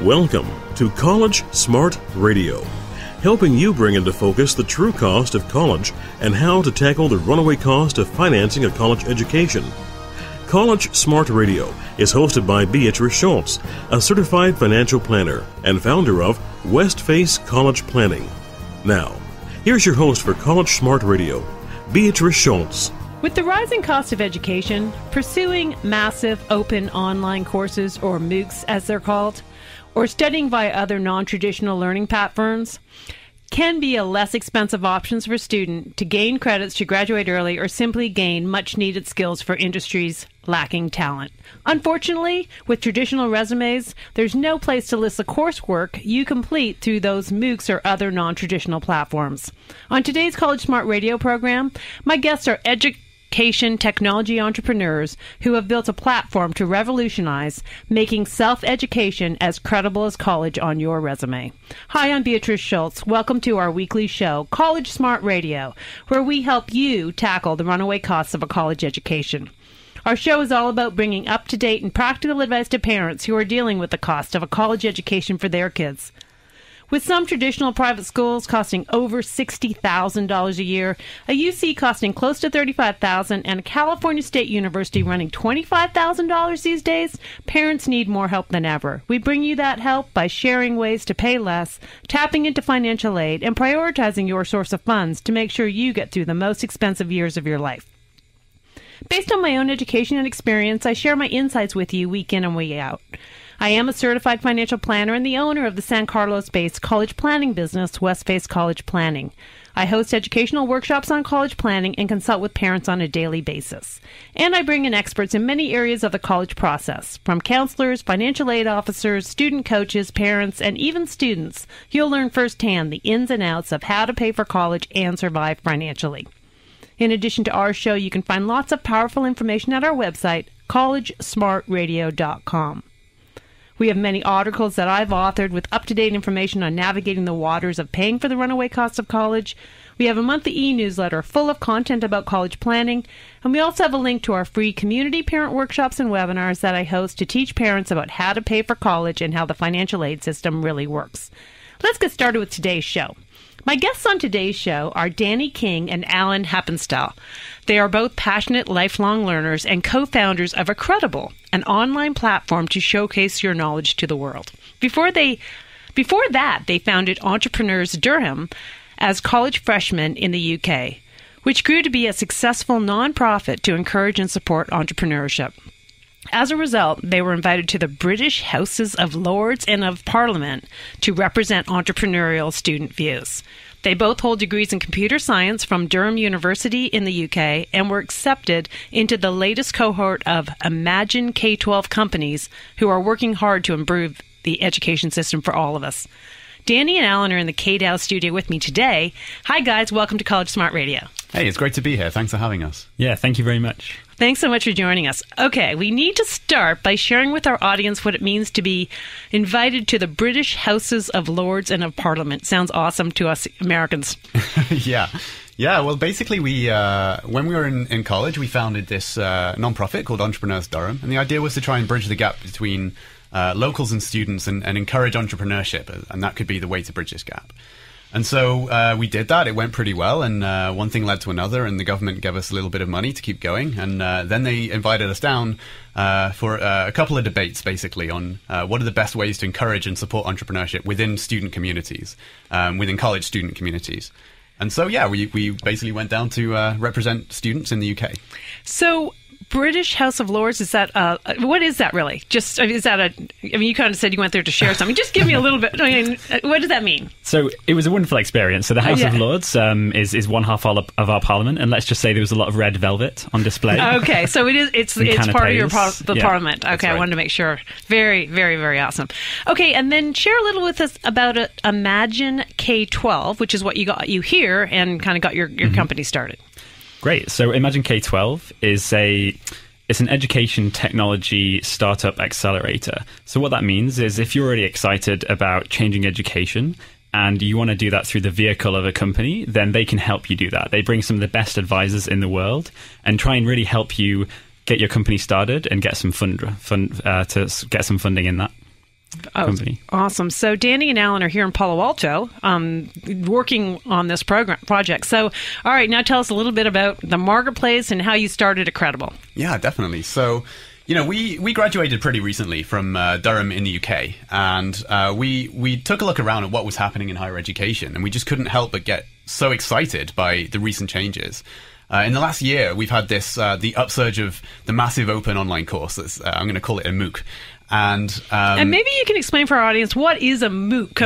Welcome to College Smart Radio, helping you bring into focus the true cost of college and how to tackle the runaway cost of financing a college education. College Smart Radio is hosted by Beatrice Schultz, a certified financial planner and founder of Westface College Planning. Now, here's your host for College Smart Radio, Beatrice Schultz. With the rising cost of education, pursuing massive open online courses, or MOOCs as they're called, or studying via other non-traditional learning platforms can be a less expensive option for a student to gain credits to graduate early or simply gain much-needed skills for industries lacking talent. Unfortunately, with traditional resumes, there's no place to list the coursework you complete through those MOOCs or other non-traditional platforms. On today's College Smart Radio program, my guests are education technology entrepreneurs who have built a platform to revolutionize making self-education as credible as college on your resume. Hi, I'm Beatrice Schultz. Welcome to our weekly show, College Smart Radio, where we help you tackle the runaway costs of a college education. Our show is all about bringing up-to-date and practical advice to parents who are dealing with the cost of a college education for their kids. With some traditional private schools costing over $60,000 a year, a UC costing close to $35,000, and a California State University running $25,000 these days, parents need more help than ever. We bring you that help by sharing ways to pay less, tapping into financial aid, and prioritizing your source of funds to make sure you get through the most expensive years of your life. Based on my own education and experience, I share my insights with you week in and week out. I am a certified financial planner and the owner of the San Carlos-based college planning business, Westface College Planning. I host educational workshops on college planning and consult with parents on a daily basis. And I bring in experts in many areas of the college process, from counselors, financial aid officers, student coaches, parents, and even students. You'll learn firsthand the ins and outs of how to pay for college and survive financially. In addition to our show, you can find lots of powerful information at our website, collegesmartradio.com. We have many articles that I've authored with up-to-date information on navigating the waters of paying for the runaway costs of college. We have a monthly e-newsletter full of content about college planning, and we also have a link to our free community parent workshops and webinars that I host to teach parents about how to pay for college and how the financial aid system really works. Let's get started with today's show. My guests on today's show are Danny King and Alan Happenstall. They are both passionate lifelong learners and co-founders of Accredible, an online platform to showcase your knowledge to the world. Before that, they founded Entrepreneurs Durham as college freshmen in the UK, which grew to be a successful nonprofit to encourage and support entrepreneurship. As a result, they were invited to the British Houses of Lords and of Parliament to represent entrepreneurial student views. They both hold degrees in computer science from Durham University in the UK and were accepted into the latest cohort of Imagine K-12 companies who are working hard to improve the education system for all of us. Danny and Alan are in the KDOW studio with me today. Hi, guys. Welcome to College Smart Radio. Hey, it's great to be here. Thanks for having us. Yeah, thank you very much. Thanks so much for joining us. Okay, we need to start by sharing with our audience what it means to be invited to the British Houses of Lords and of Parliament. Sounds awesome to us Americans. Yeah. Well, basically, when we were in college, we founded this nonprofit called Entrepreneurs Durham, and the idea was to try and bridge the gap between locals and students and encourage entrepreneurship, and that could be the way to bridge this gap. And so we did that. It went pretty well, and one thing led to another, and the government gave us a little bit of money to keep going. And then they invited us down for a couple of debates, basically, on what are the best ways to encourage and support entrepreneurship within student communities, within college student communities. And so, yeah, we basically went down to represent students in the UK. So British House of Lords, is that, what is that really? Is that you kind of said you went there to share something. Just give me a little bit, what does that mean? So it was a wonderful experience. So the House of Lords is one half of our Parliament, and let's just say there was a lot of red velvet on display. Okay, so it's part of your Parliament. Okay, right. I wanted to make sure. Very, very, very awesome. Okay, and then share a little with us about Imagine K-12, which is what you here and kind of got your company started. Great. So Imagine K-12 is an education technology startup accelerator. So what that means is if you're already excited about changing education and you want to do that through the vehicle of a company, then they can help you do that. They bring some of the best advisors in the world and try and really help you get your company started and get some get some funding in that. company. Awesome. So Danny and Alan are here in Palo Alto working on this project. So, all right, now tell us a little bit about the marketplace and how you started at Credible. Yeah, definitely. So, we graduated pretty recently from Durham in the UK, and we took a look around at what was happening in higher education, and we just couldn't help but get so excited by the recent changes. In the last year, we've had the upsurge of the massive open online course. I'm going to call it a MOOC. And maybe you can explain for our audience, what is a MOOC?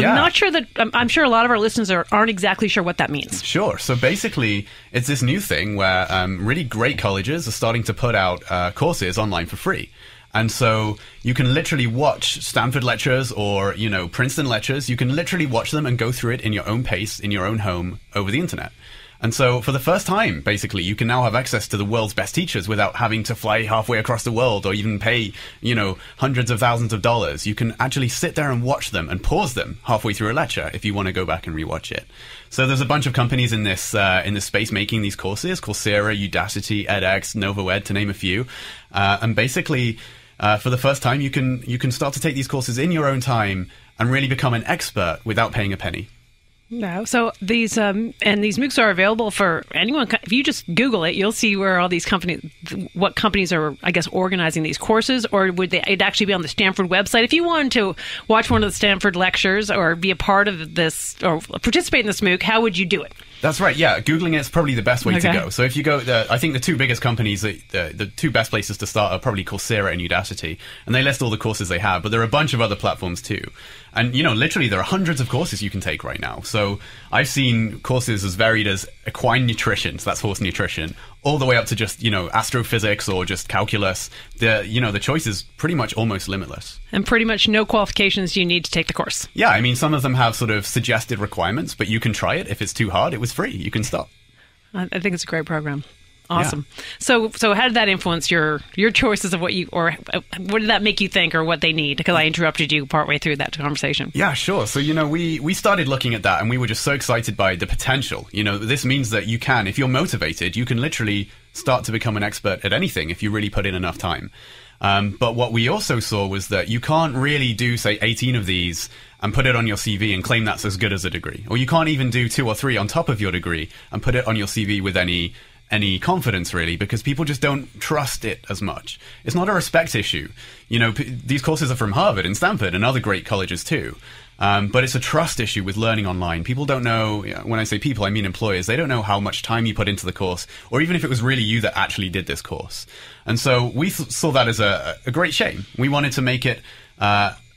I'm sure a lot of our listeners aren't exactly sure what that means. Sure. So basically, it's this new thing where really great colleges are starting to put out courses online for free. And so you can literally watch Stanford lectures or, Princeton lectures. You can literally watch them and go through it in your own pace, in your own home, over the internet. And so for the first time, basically, you can now have access to the world's best teachers without having to fly halfway across the world or even pay, hundreds of thousands of dollars. You can actually sit there and watch them and pause them halfway through a lecture if you want to go back and rewatch it. So there's a bunch of companies in this space making these courses: Coursera, Udacity, edX, NovoEd, to name a few. And basically, for the first time, you can start to take these courses in your own time and really become an expert without paying a penny. No. So these MOOCs are available for anyone. If you just Google it, you'll see where all these what companies are, I guess, organizing these courses, or it'd actually be on the Stanford website. If you wanted to watch one of the Stanford lectures or be a part of this or participate in this MOOC, how would you do it? That's right. Yeah, Googling it is probably the best way to go. So if you go, I think the two biggest companies, the two best places to start are probably Coursera and Udacity, and they list all the courses they have. But there are a bunch of other platforms too, and literally there are hundreds of courses you can take right now. So I've seen courses as varied as equine nutrition, so that's horse nutrition, all the way up to just astrophysics or just calculus. The choice is pretty much almost limitless, and pretty much no qualifications you need to take the course. Yeah, I mean, some of them have sort of suggested requirements, but you can try it. If it's too hard, it was free. You can stop. I think it's a great program. Awesome. Yeah. So how did that influence your choices of what did that make you think, or what they need? Because I interrupted you partway through that conversation. Yeah, sure. So, we started looking at that, and we were just so excited by the potential. This means that you can, if you're motivated, you can literally start to become an expert at anything if you really put in enough time. But what we also saw was that you can't really do, say, 18 of these and put it on your CV and claim that's as good as a degree. Or you can't even do 2 or 3 on top of your degree and put it on your CV with any confidence, really, because people just don't trust it as much. It's not a respect issue. These courses are from Harvard and Stanford and other great colleges too. But it's a trust issue with learning online. People don't know, when I say people, I mean employers. They don't know how much time you put into the course, or even if it was really you that actually did this course. And so we saw that as a great shame. We wanted to make it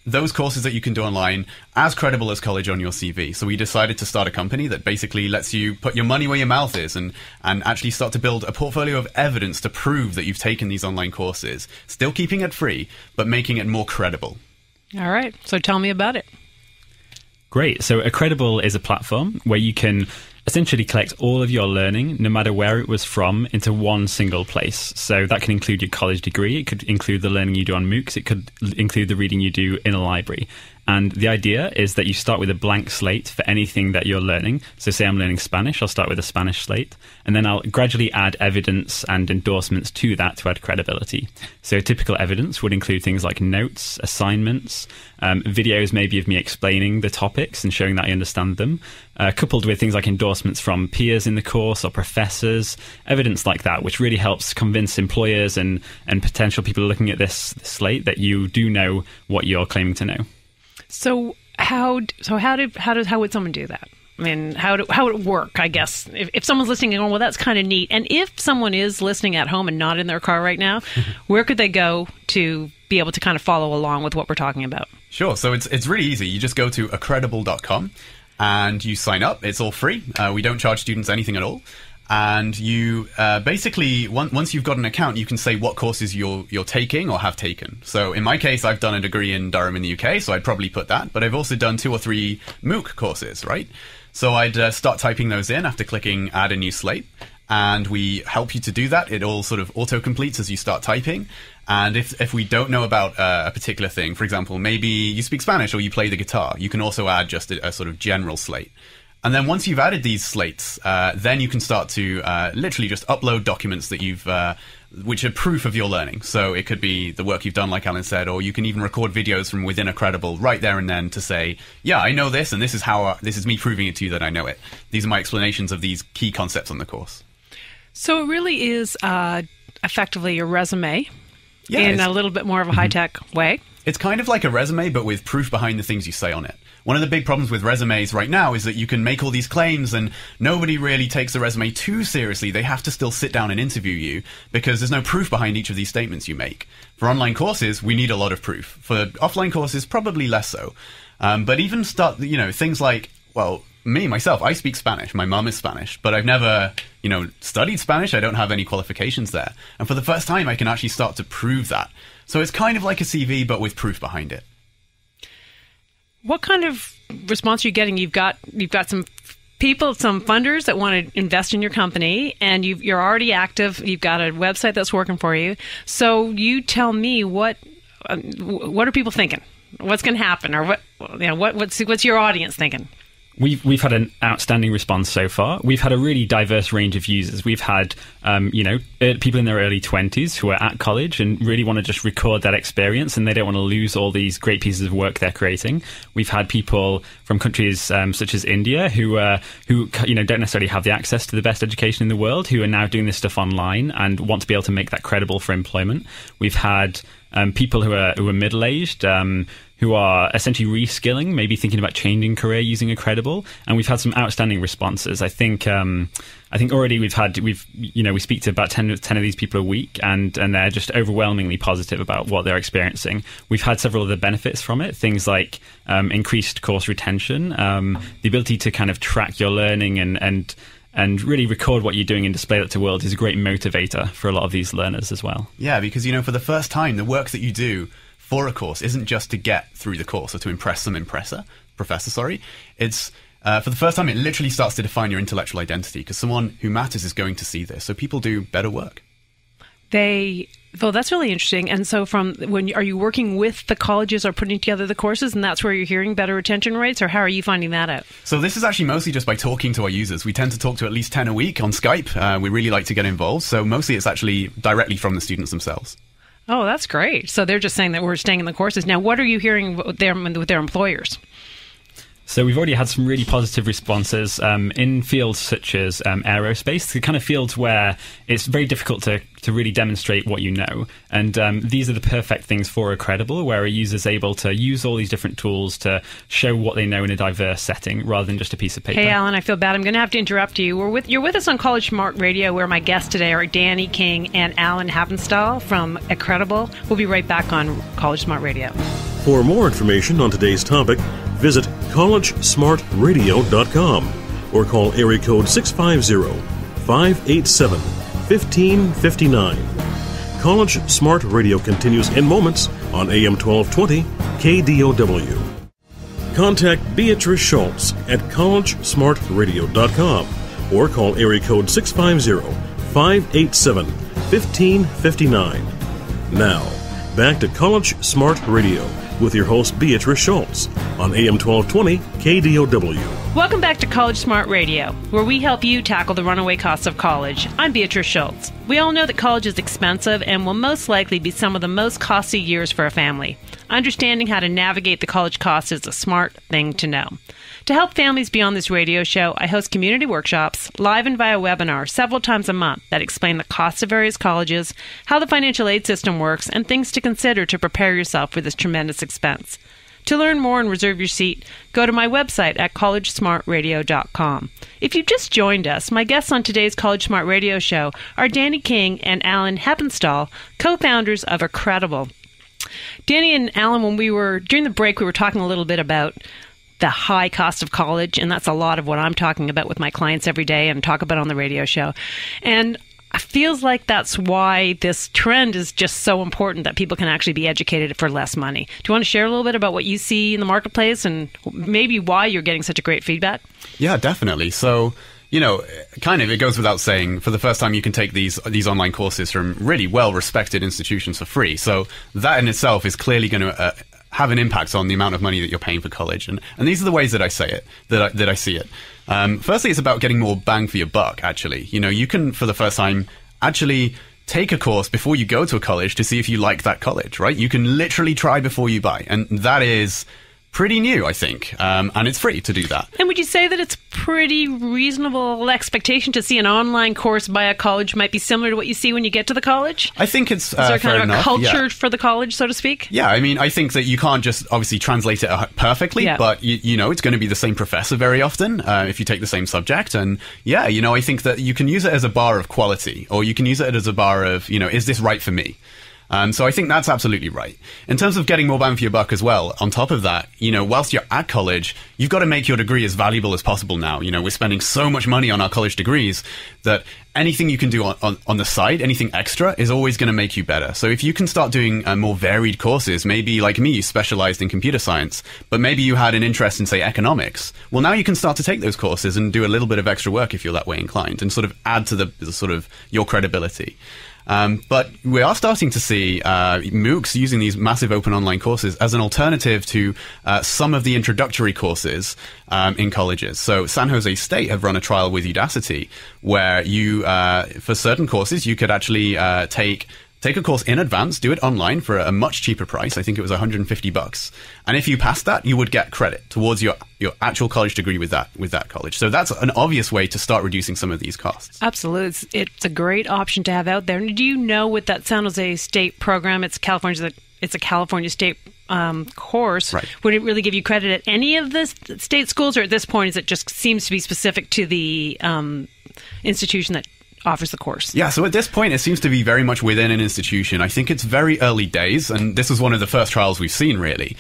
those courses that you can do online as credible as college on your CV. So we decided to start a company that basically lets you put your money where your mouth is and actually start to build a portfolio of evidence to prove that you've taken these online courses, still keeping it free, but making it more credible. All right. So tell me about it. Great. So Credible is a platform where you can essentially collect all of your learning, no matter where it was from, into one single place. So that can include your college degree. It could include the learning you do on MOOCs. It could include the reading you do in a library. And the idea is that you start with a blank slate for anything that you're learning. So say I'm learning Spanish, I'll start with a Spanish slate, and then I'll gradually add evidence and endorsements to that to add credibility. So typical evidence would include things like notes, assignments, videos maybe of me explaining the topics and showing that I understand them, coupled with things like endorsements from peers in the course or professors, evidence like that, which really helps convince employers and potential people looking at this slate that you do know what you're claiming to know. So how would someone do that? I mean, how would it work, I guess? If someone's listening and going, well, that's kind of neat. And if someone is listening at home and not in their car right now, where could they go to be able to kind of follow along with what we're talking about? Sure. So it's really easy. You just go to accredible.com and you sign up. It's all free. We don't charge students anything at all. And you basically, once you've got an account, you can say what courses you're taking or have taken. So in my case, I've done a degree in Durham in the UK, so I'd probably put that. But I've also done 2 or 3 MOOC courses, right? So I'd start typing those in after clicking Add a New Slate. And we help you to do that. It all sort of auto-completes as you start typing. And if we don't know about a particular thing, for example, maybe you speak Spanish or you play the guitar, you can also add just a sort of general slate. And then once you've added these slates, then you can start to literally just upload documents that you've which are proof of your learning. So it could be the work you've done, like Alan said, or you can even record videos from within a Credible right there and then to say, yeah, I know this, and this is me proving it to you that I know it. These are my explanations of these key concepts on the course. So it really is effectively a resume Yeah, in a little bit more of a high-tech way. It's kind of like a resume, but with proof behind the things you say on it. One of the big problems with resumes right now is that you can make all these claims and nobody really takes the resume too seriously. They have to still sit down and interview you because there's no proof behind each of these statements you make. For online courses, we need a lot of proof. For offline courses, probably less so. But even things like, well, myself, I speak Spanish. My mum is Spanish, but I've never, studied Spanish. I don't have any qualifications there. And for the first time, I can actually start to prove that. So it's kind of like a CV, but with proof behind it. What kind of response are you getting? You've got some people, some funders that want to invest in your company, and you're already active. You've got a website that's working for you. So you tell me what are people thinking? What's going to happen, or what's your audience thinking? We've had an outstanding response so far. We've had a really diverse range of users. We've had, people in their early 20s who are at college and really want to just record that experience, and they don't want to lose all these great pieces of work they're creating. We've had people from countries such as India who don't necessarily have the access to the best education in the world, who are now doing this stuff online and want to be able to make that credible for employment. We've had people who are middle-aged, who are essentially reskilling, maybe thinking about changing career using a Credible, and we've had some outstanding responses. I think already we speak to about 10 of these people a week, and they're just overwhelmingly positive about what they're experiencing. We've had several other benefits from it, things like increased course retention, the ability to kind of track your learning and really record what you're doing and display that to the world is a great motivator for a lot of these learners as well. Yeah, because for the first time, the work that you do for a course isn't just to get through the course or to impress some professor. It's for the first time, it literally starts to define your intellectual identity because someone who matters is going to see this. So people do better work. That's really interesting. And so are you working with the colleges or putting together the courses, and that's where you're hearing better retention rates, or how are you finding that out? So this is actually mostly just by talking to our users. We tend to talk to at least 10 a week on Skype. We really like to get involved. So mostly it's actually directly from the students themselves. Oh, that's great. So they're just saying that we're staying in the courses. Now, what are you hearing with their employers? So we've already had some really positive responses in fields such as aerospace, the kind of fields where it's very difficult to really demonstrate what you know. And these are the perfect things for a Credible, where a user's able to use all these different tools to show what they know in a diverse setting rather than just a piece of paper. Hey, Alan, I feel bad. I'm going to have to interrupt you. You're with us on College Smart Radio, where my guests today are Danny King and Alan Happenstall from Credible. We'll be right back on College Smart Radio. For more information on today's topic, visit collegesmartradio.com or call area code 650-587-1559. College Smart Radio continues in moments on AM 1220 KDOW. Contact Beatrice Schultz at collegesmartradio.com or call area code 650-587-1559. Now, back to College Smart Radio with your host Beatrice Schultz on AM 1220 KDOW. Welcome back to College Smart Radio, where we help you tackle the runaway costs of college. I'm Beatrice Schultz. We all know that college is expensive and will most likely be some of the most costly years for a family. Understanding how to navigate the college costs is a smart thing to know. To help families be on this radio show, I host community workshops, live and via webinar, several times a month that explain the costs of various colleges, how the financial aid system works, and things to consider to prepare yourself for this tremendous expense. To learn more and reserve your seat, go to my website at collegesmartradio.com. If you just joined us, my guests on today's College Smart Radio show are Danny King and Alan Happenstall, co-founders of Credible. Danny and Alan, during the break, we were talking a little bit about the high cost of college, and that's a lot of what I'm talking about with my clients every day and talk about on the radio show. And it feels like that's why this trend is just so important, that people can actually be educated for less money. Do you want to share a little bit about what you see in the marketplace and maybe why you're getting such a great feedback? Yeah, definitely. So, kind of it goes without saying, for the first time you can take these online courses from really well-respected institutions for free. So that in itself is clearly going to have an impact on the amount of money that you're paying for college. And these are the ways that I say it, that I see it. Firstly, it's about getting more bang for your buck, actually. You can, for the first time, actually take a course before you go to a college to see if you like that college, right? You can literally try before you buy. And that is pretty new, I think. And it's free to do that. And would you say that it's pretty reasonable expectation to see an online course by a college might be similar to what you see when you get to the college? I think it's Is there fair kind of enough. a culture for the college, so to speak? Yeah, I mean, I think that you can't just obviously translate it perfectly, but you know, it's going to be the same professor very often if you take the same subject. And yeah, you know, I think that you can use it as a bar of quality, or you can use it as a bar of, you know, is this right for me? So I think that's absolutely right. In terms of getting more bang for your buck as well, on top of that, you know, whilst you're at college, you've got to make your degree as valuable as possible now. You know, we're spending so much money on our college degrees that anything you can do on the side, anything extra, is always going to make you better. So if you can start doing more varied courses, maybe like me, you specialized in computer science, but maybe you had an interest in, say, economics. Well, now you can start to take those courses and do a little bit of extra work if you're that way inclined, and sort of add to the sort of your credibility. But we are starting to see MOOCs using these massive open online courses as an alternative to some of the introductory courses in colleges. So San Jose State have run a trial with Udacity where you, for certain courses, you could actually take a course in advance, do it online for a much cheaper price. I think it was $150. And if you passed that, you would get credit towards your actual college degree with that college. So that's an obvious way to start reducing some of these costs. Absolutely. It's a great option to have out there. And do you know with that San Jose State program, it's a California State course, right. Would it really give you credit at any of the state schools, or at this point, is it just seems to be specific to the institution that offers the course? Yeah, so at this point, it seems to be very much within an institution. I think it's very early days, and this was one of the first trials we've seen, really.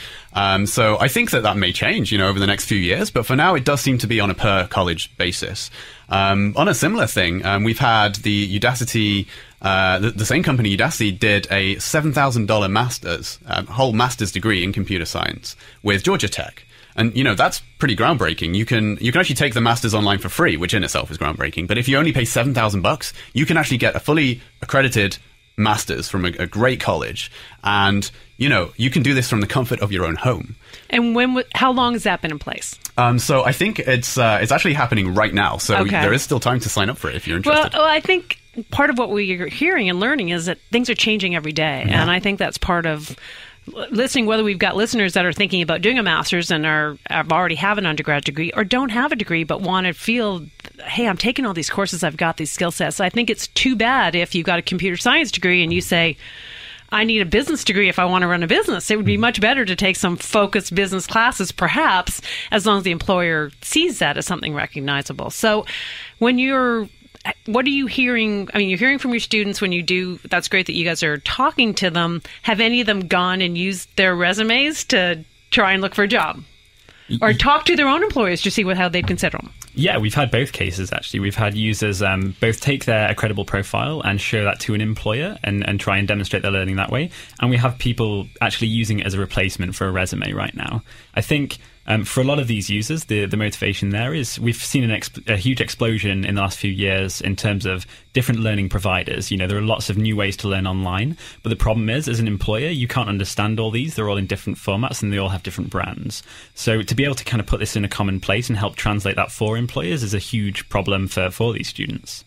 So I think that may change, you know, over the next few years, but for now, it does seem to be on a per-college basis. On a similar thing, we've had the Udacity, the same company, Udacity, did a $7,000 master's, whole master's degree in computer science with Georgia Tech. And, you know, that's pretty groundbreaking. You can actually take the master's online for free, which in itself is groundbreaking. But if you only pay $7,000, you can actually get a fully accredited master's from a great college. And, you know, you can do this from the comfort of your own home. And how long has that been in place? So I think it's actually happening right now. So there is still time to sign up for it if you're interested. Well, I think part of what we're hearing and learning is that things are changing every day. Yeah. And I think that's part of listening, whether we've got listeners that are thinking about doing a master's and already have an undergrad degree, or don't have a degree but want to feel, hey, I'm taking all these courses, I've got these skill sets. I think it's too bad if you've got a computer science degree and you say, I need a business degree if I want to run a business. It would be much better to take some focused business classes, perhaps, as long as the employer sees that as something recognizable. So what are you hearing? I mean, you're hearing from your students when you do. That's great that you guys are talking to them. Have any of them gone and used their resumes to try and look for a job? Or talk to their own employers to see how they'd consider them? Yeah, we've had both cases, actually. We've had users both take their credible profile and show that to an employer and try and demonstrate their learning that way. And we have people actually using it as a replacement for a resume right now. I think for a lot of these users, the motivation there is we've seen a huge explosion in the last few years in terms of different learning providers. You know, there are lots of new ways to learn online, but the problem is, as an employer, you can't understand all these. They're all in different formats and they all have different brands. So to be able to kind of put this in a common place and help translate that for employers is a huge problem for these students.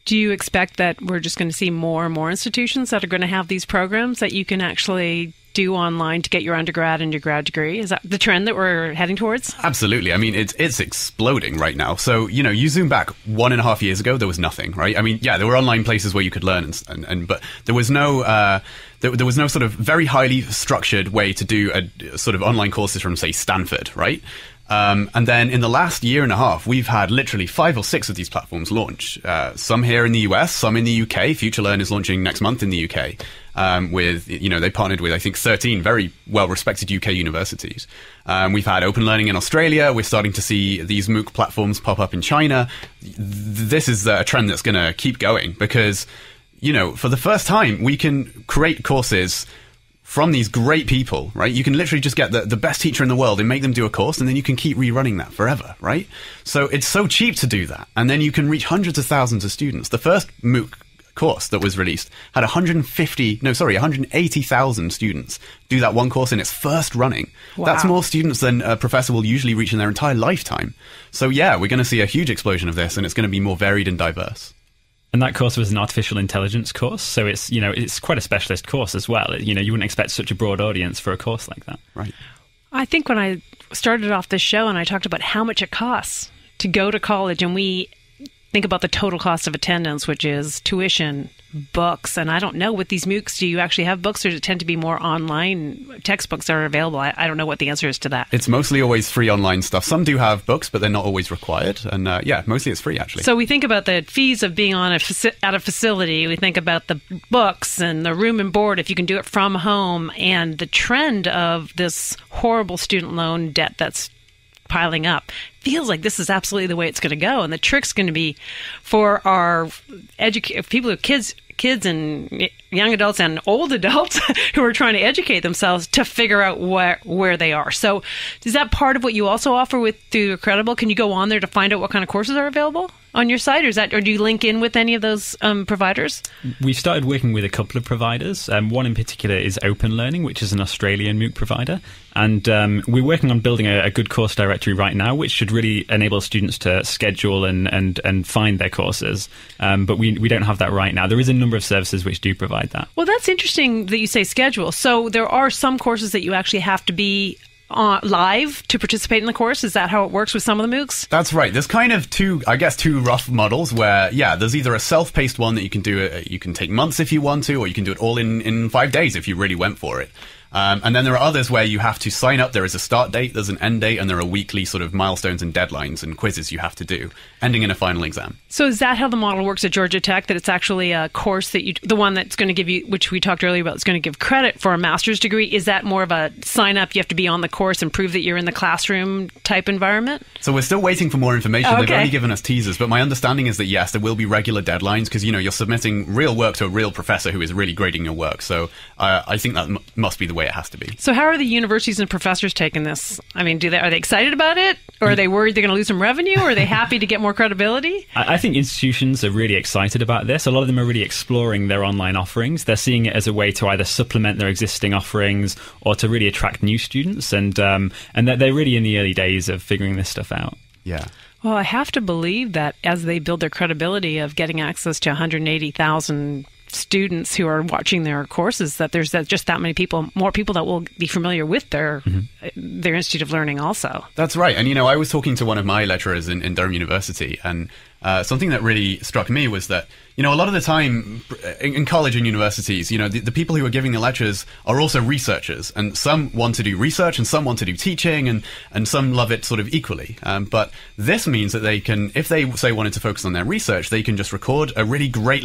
Do you expect that we're just going to see more and more institutions that are going to have these programs that you can actually do online to get your undergrad and your grad degree? Is that the trend that we're heading towards? Absolutely. I mean, it's exploding right now. So, you know, you zoom back 1.5 years ago, there was nothing, right? I mean, yeah, there were online places where you could learn, but there was no there was no sort of very highly structured way to do a sort of online courses from, say, Stanford, right? And then in the last 1.5 years, we've had literally 5 or 6 of these platforms launch. Some here in the US, some in the UK. FutureLearn is launching next month in the UK. With, you know, they partnered with, I think, 13 very well-respected UK universities. We've had open learning in Australia. We're starting to see these MOOC platforms pop up in China. This is a trend that's going to keep going because, you know, for the first time, we can create courses from these great people, right? You can literally just get the best teacher in the world and make them do a course, and then you can keep rerunning that forever, right? So it's so cheap to do that. And then you can reach hundreds of thousands of students. The first MOOC course that was released had 180,000 students do that one course in its first running. Wow. That's more students than a professor will usually reach in their entire lifetime. So yeah, we're going to see a huge explosion of this, and it's going to be more varied and diverse. And that course was an artificial intelligence course, so it's quite a specialist course as well. You wouldn't expect such a broad audience for a course like that. Right. I think when I started off this show and I talked about how much it costs to go to college, and we think about the total cost of attendance, which is tuition, books, and I don't know, with these MOOCs, do you actually have books, or does it tend to be more online textbooks that are available? I don't know what the answer is to that. It's mostly always free online stuff. Some do have books, but they're not always required. And mostly it's free, actually. So we think about the fees of being at a facility. We think about the books and the room and board, if you can do it from home, and the trend of this horrible student loan debt that's piling up. Feels like this is absolutely the way it's going to go, and the trick's going to be for our people who kids and young adults and old adults who are trying to educate themselves to figure out where they are. So is that part of what you also offer through Credible? Can you go on there to find out what kind of courses are available on your site, or do you link in with any of those providers? We've started working with a couple of providers. One in particular is Open Learning, which is an Australian MOOC provider. And we're working on building a good course directory right now, which should really enable students to schedule and find their courses. But we don't have that right now. There is a number of services which do provide that. Well, that's interesting that you say schedule. So there are some courses that you actually have to be live to participate in the course. Is that how it works with some of the MOOCs? That's right. There's kind of two rough models where, there's either a self-paced one that you can do, you can take months if you want to, or you can do it all in 5 days if you really went for it. And then there are others where you have to sign up. There is a start date, there's an end date, and there are weekly sort of milestones and deadlines and quizzes you have to do, ending in a final exam. So is that how the model works at Georgia Tech, that it's actually a course that the one that's going to give you, which we talked earlier about, is going to give credit for a master's degree? Is that more of a sign up, you have to be on the course and prove that you're in the classroom type environment? So we're still waiting for more information. Okay. They've only given us teasers, but my understanding is that yes, there will be regular deadlines because, you're submitting real work to a real professor who is really grading your work. So I think that must be the way it has to be. So how are the universities and professors taking this? I mean, are they excited about it? Or are they worried they're going to lose some revenue? Or are they happy to get more credibility? I think institutions are really excited about this. A lot of them are really exploring their online offerings. They're seeing it as a way to either supplement their existing offerings or to really attract new students. And they're really in the early days of figuring this stuff out. Yeah. Well, I have to believe that as they build their credibility of getting access to 180,000 students who are watching their courses, that there's just that many people, more people that will be familiar with their Institute of Learning also. That's right. And, I was talking to one of my lecturers in Durham University, and something that really struck me was that, a lot of the time in college and universities, the people who are giving the lectures are also researchers, and some want to do research and some want to do teaching, and some love it sort of equally. But this means that they can, if they say wanted to focus on their research, they can just record a really great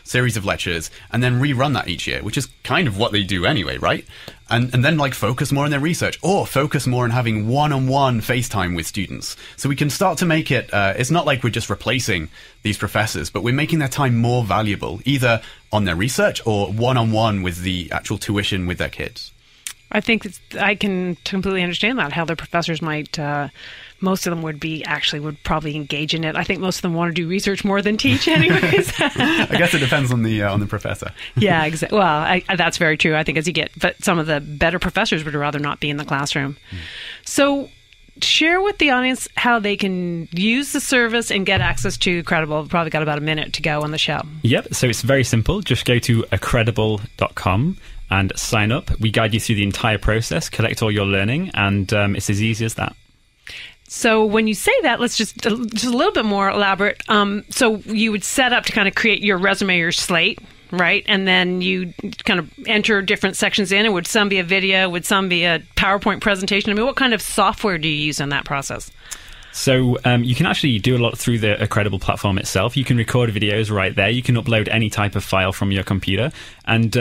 series of lectures, and then rerun that each year, which is kind of what they do anyway, right? And then focus more on their research, or focus more on having one-on-one FaceTime with students. So we can start to make it, it's not like we're just replacing these professors, but we're making their time more valuable, either on their research or one-on-one with the actual tuition with their kids. I think I can completely understand that, how the professors might, most of them would probably engage in it. I think most of them want to do research more than teach anyways. I guess it depends on the professor. Yeah, exactly. Well, that's very true. I think but some of the better professors would rather not be in the classroom. So share with the audience how they can use the service and get access to Credible. We've probably got about a minute to go on the show. Yep. So it's very simple. Just go to credible.com and sign up. We guide you through the entire process, collect all your learning, and it's as easy as that. So when you say that, let's just a little bit more elaborate. So you would set up to kind of create your resume, your slate, right? And then you kind of enter different sections in. And would some be a video? Would some be a PowerPoint presentation? I mean, what kind of software do you use in that process? So you can actually do a lot through the Credible platform itself. You can record videos right there. You can upload any type of file from your computer. And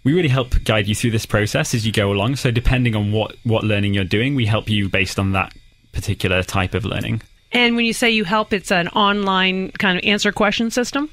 we really help guide you through this process as you go along. So depending on what learning you're doing, we help you based on that particular type of learning. And when you say you help, it's an online kind of answer question system?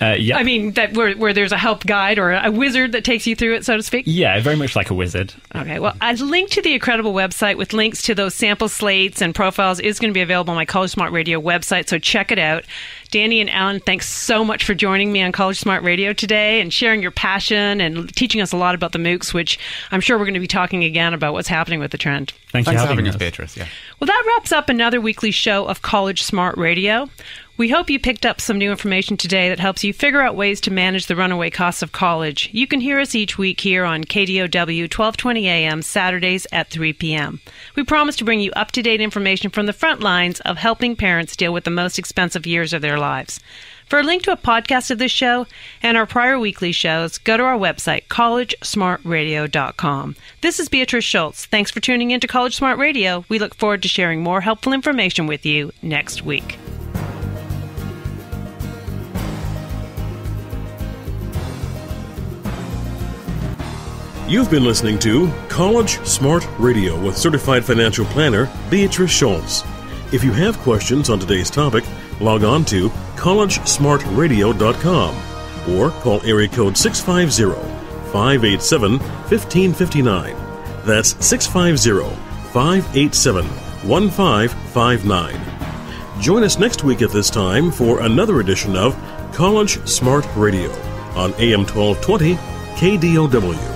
Yeah. I mean, that where there's a help guide or a wizard that takes you through it, so to speak? Yeah, very much like a wizard. Okay, well, a link to the Credible website with links to those sample slates and profiles is going to be available on my College Smart Radio website, so check it out. Danny and Alan, thanks so much for joining me on College Smart Radio today and sharing your passion and teaching us a lot about the MOOCs, which I'm sure we're going to be talking again about what's happening with the trend. Thanks for having us, Beatrice. Yeah. Well, that wraps up another weekly show of College Smart Radio. We hope you picked up some new information today that helps you figure out ways to manage the runaway costs of college. You can hear us each week here on KDOW 1220 AM Saturdays at 3 p.m. We promise to bring you up-to-date information from the front lines of helping parents deal with the most expensive years of their lives. For a link to a podcast of this show and our prior weekly shows, go to our website, collegesmartradio.com. This is Beatrice Schultz. Thanks for tuning in to College Smart Radio. We look forward to sharing more helpful information with you next week. You've been listening to College Smart Radio with certified financial planner Beatrice Schultz. If you have questions on today's topic, log on to collegesmartradio.com or call area code 650-587-1559. That's 650-587-1559. Join us next week at this time for another edition of College Smart Radio on AM 1220 KDOW.